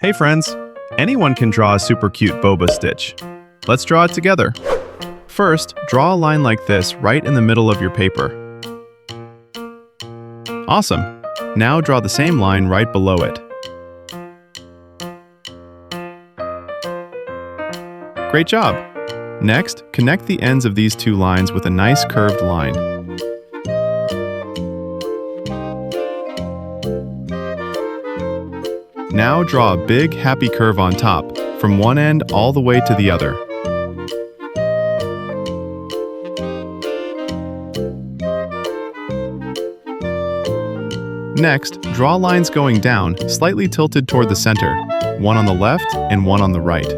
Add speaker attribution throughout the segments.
Speaker 1: Hey friends! Anyone can draw a super cute boba stitch. Let's draw it together. First, draw a line like this right in the middle of your paper. Awesome! Now draw the same line right below it. Great job! Next, connect the ends of these two lines with a nice curved line. Now draw a big, happy curve on top, from one end all the way to the other. Next, draw lines going down, slightly tilted toward the center, one on the left and one on the right.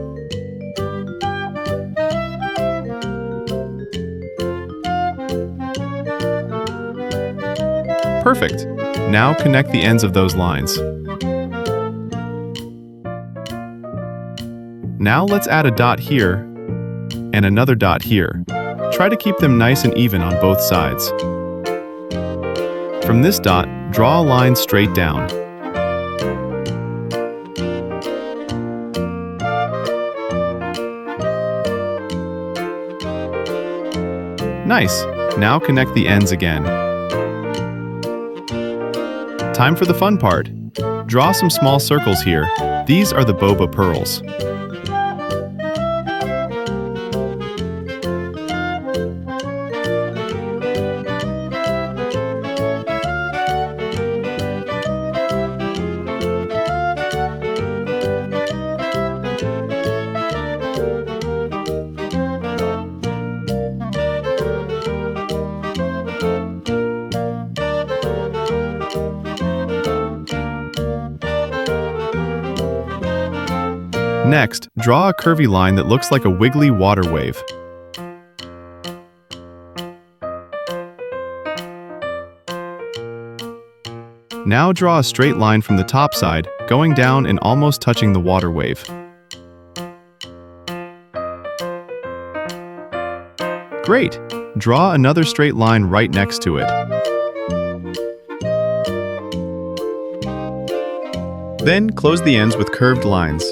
Speaker 1: Perfect! Now connect the ends of those lines. Now let's add a dot here and another dot here. Try to keep them nice and even on both sides. From this dot, draw a line straight down. Nice! Now connect the ends again. Time for the fun part. Draw some small circles here. These are the boba pearls. Next, draw a curvy line that looks like a wiggly water wave. Now draw a straight line from the top side, going down and almost touching the water wave. Great! Draw another straight line right next to it. Then close the ends with curved lines.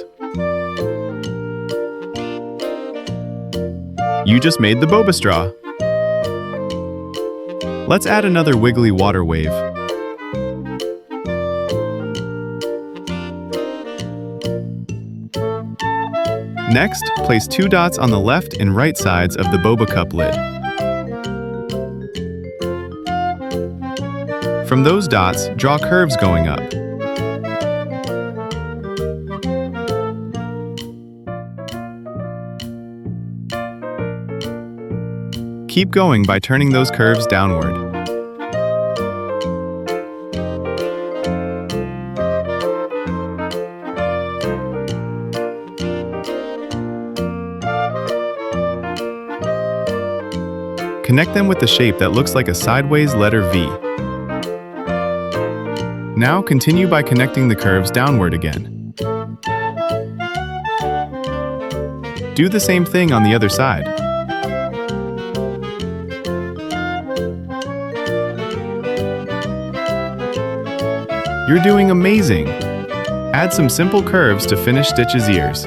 Speaker 1: You just made the boba straw. Let's add another wiggly water wave. Next, place two dots on the left and right sides of the boba cup lid. From those dots, draw curves going up. Keep going by turning those curves downward. Connect them with the shape that looks like a sideways letter V. Now continue by connecting the curves downward again. Do the same thing on the other side. You're doing amazing! Add some simple curves to finish Stitch's ears.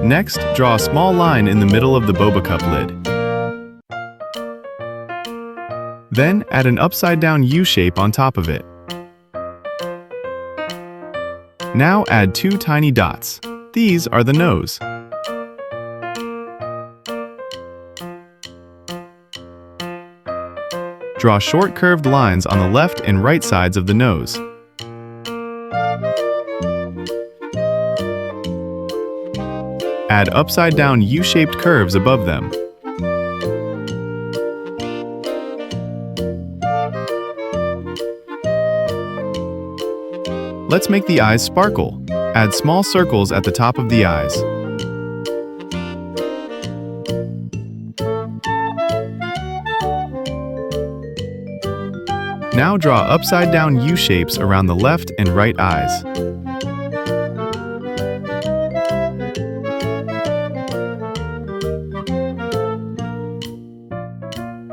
Speaker 1: Next, draw a small line in the middle of the boba cup lid. Then, add an upside-down U shape on top of it. Now add two tiny dots. These are the nose. Draw short curved lines on the left and right sides of the nose. Add upside-down U-shaped curves above them. Let's make the eyes sparkle. Add small circles at the top of the eyes. Now draw upside-down U-shapes around the left and right eyes.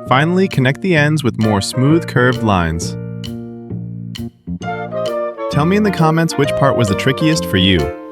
Speaker 1: Finally, connect the ends with more smooth, curved lines. Tell me in the comments which part was the trickiest for you.